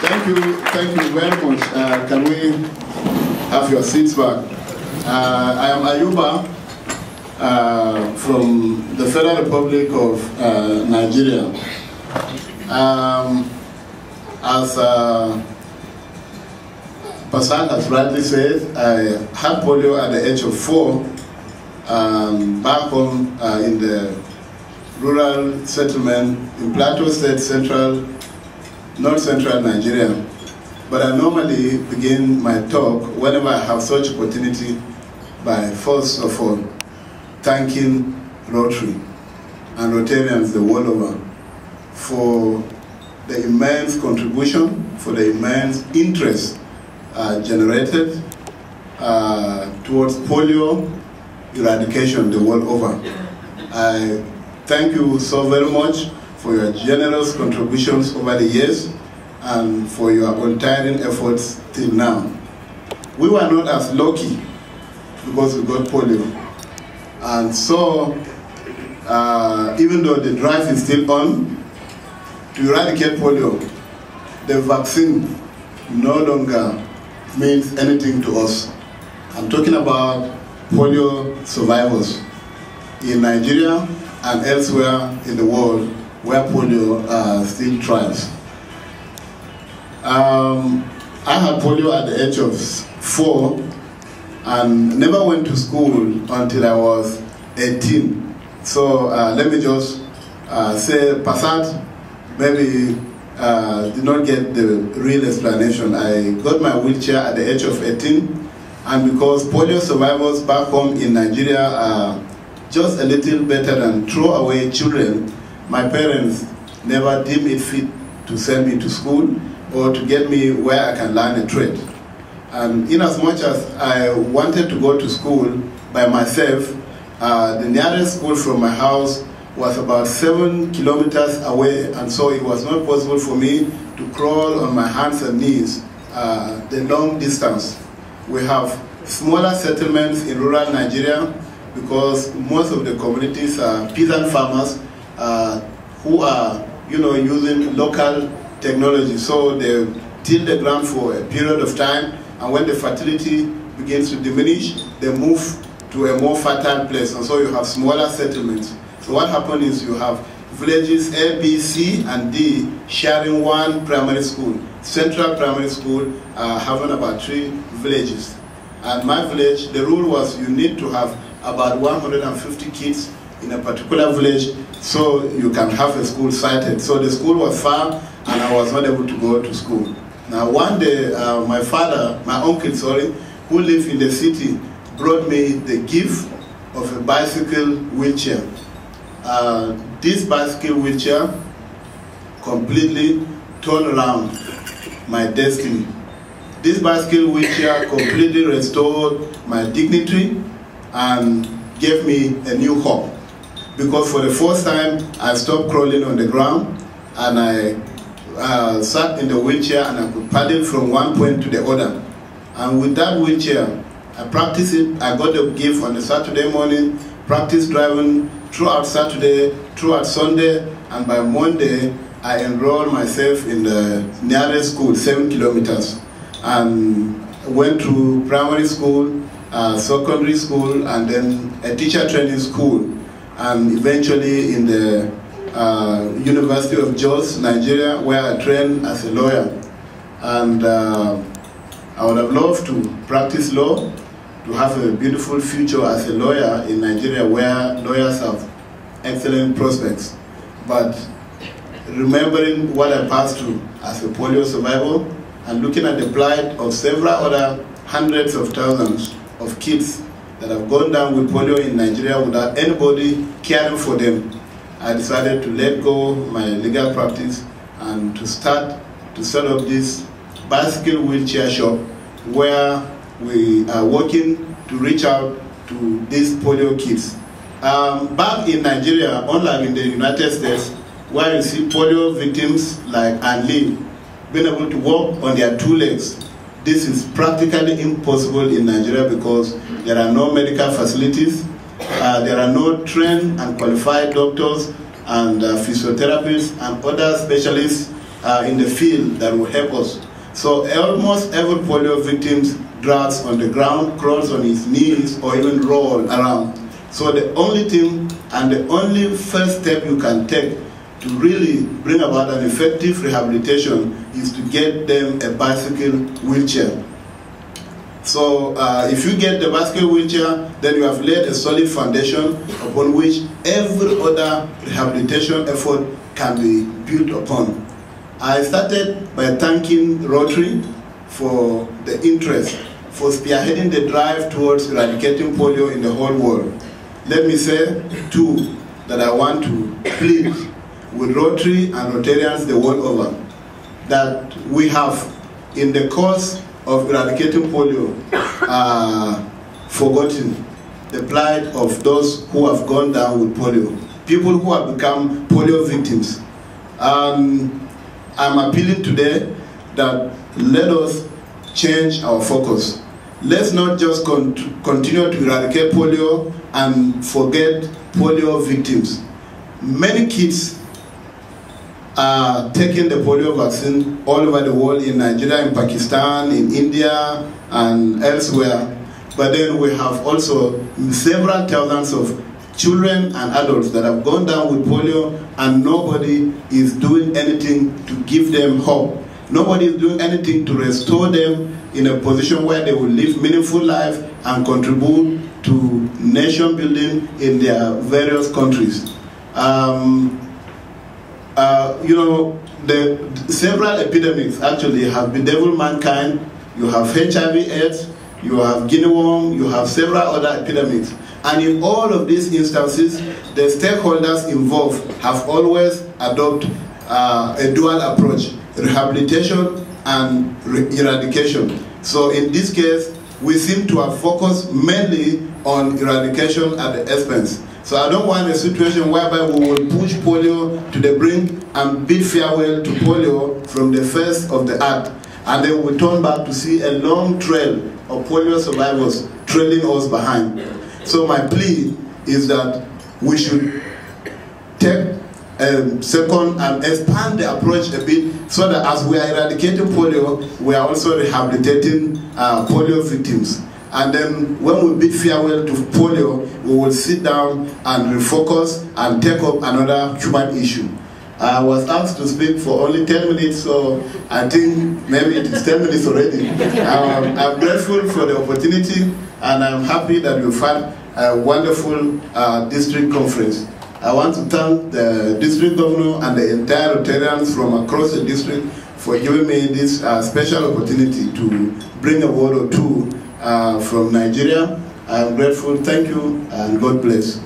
Thank you very much. Can we have your seats back? I am Ayuba from the Federal Republic of Nigeria. As Pasad has rightly said, I had polio at the age of 4 back home in the rural settlement in Plateau State, North Central Nigeria. But I normally begin my talk whenever I have such opportunity by first of all thanking Rotary and Rotarians the world over for the immense contribution, for the immense interest generated towards polio eradication the world over. I thank you so very much for your generous contributions over the years and for your untiring efforts till now. We were not as lucky because we got polio. And so, even though the drive is still on to eradicate polio, the vaccine no longer means anything to us. I'm talking about polio survivors in Nigeria and elsewhere in the world where polio still thrives. I had polio at the age of 4 and never went to school until I was 18. So let me just say Pasad maybe did not get the real explanation. I got my wheelchair at the age of 18, and because polio survivors back home in Nigeria are just a little better than throwaway children, my parents never deemed it fit to send me to school or to get me where I can learn a trade. And in as much as I wanted to go to school by myself, the nearest school from my house was about 7 kilometers away, and so it was not possible for me to crawl on my hands and knees the long distance. We have smaller settlements in rural Nigeria because most of the communities are peasant farmers who are, using local technology. So they till the ground for a period of time, and when the fertility begins to diminish, they move to a more fertile place, and so you have smaller settlements. So what happens is you have villages A, B, C, and D sharing one primary school. Central Primary School having about 3 villages. And my village, the rule was you need to have about 150 kids in a particular village so you can have a school sited. So the school was far and I was not able to go to school. Now one day my uncle, who lived in the city, brought me the gift of a bicycle wheelchair. This bicycle wheelchair completely turned around my destiny. This bicycle wheelchair completely restored my dignity and gave me a new hope. Because for the first time, I stopped crawling on the ground and I sat in the wheelchair and I could paddle from one point to the other. And with that wheelchair, I practiced it. I got the gift on a Saturday morning, practiced driving throughout Saturday, throughout Sunday, and by Monday, I enrolled myself in the nearest school, 7 kilometers, and went to primary school, secondary school, and then a teacher training school, and eventually in the University of Jos, Nigeria, where I trained as a lawyer. And I would have loved to practice law, to have a beautiful future as a lawyer in Nigeria where lawyers have excellent prospects. But remembering what I passed through as a polio survivor and looking at the plight of several other hundreds of thousands of kids that have gone down with polio in Nigeria without anybody caring for them, I decided to let go my legal practice and to start to set up this bicycle wheelchair shop where we are working to reach out to these polio kids. Back in Nigeria, unlike in the United States, where you see polio victims like Ann Lee being able to walk on their 2 legs, this is practically impossible in Nigeria because there are no medical facilities, there are no trained and qualified doctors and physiotherapists and other specialists in the field that will help us. So almost every polio victim drags on the ground, crawls on his knees, or even roll around. So the only thing and the only first step you can take to really bring about an effective rehabilitation is to get them a bicycle wheelchair. So if you get the bicycle wheelchair, then you have laid a solid foundation upon which every other rehabilitation effort can be built upon. I started by thanking Rotary for the interest, for spearheading the drive towards eradicating polio in the whole world. Let me say, too, that I want to plead with Rotary and Rotarians the world over that we have, in the course of eradicating polio, forgotten the plight of those who have gone down with polio, people who have become polio victims. I'm appealing today that let us change our focus. Let's not just continue to eradicate polio and forget polio victims. Many kids are taking the polio vaccine all over the world, in Nigeria, in Pakistan, in India, and elsewhere. But then we have also several thousands of children and adults that have gone down with polio, and nobody is doing anything to give them hope. Nobody is doing anything to restore them in a position where they will live meaningful life and contribute to nation building in their various countries. You know, several epidemics actually have bedeviled mankind. You have HIV/AIDS, you have guinea worm, you have several other epidemics. And in all of these instances, the stakeholders involved have always adopted a dual approach: rehabilitation and eradication. So in this case, we seem to have focused mainly on eradication at the expense. So I don't want a situation whereby we will push polio to the brink and bid farewell to polio from the first of the act, and then we turn back to see a long trail of polio survivors trailing us behind. So my plea is that we should take a second and expand the approach a bit, so that as we are eradicating polio, we are also rehabilitating polio victims. And then when we bid farewell to polio, we will sit down and refocus and take up another human issue. I was asked to speak for only 10 minutes, so I think maybe it is 10 minutes already. I'm grateful for the opportunity, and I'm happy that we've had a wonderful district conference. I want to thank the district governor and the entire Rotarians from across the district for giving me this special opportunity to bring a word or two from Nigeria. I'm grateful. Thank you, and God bless.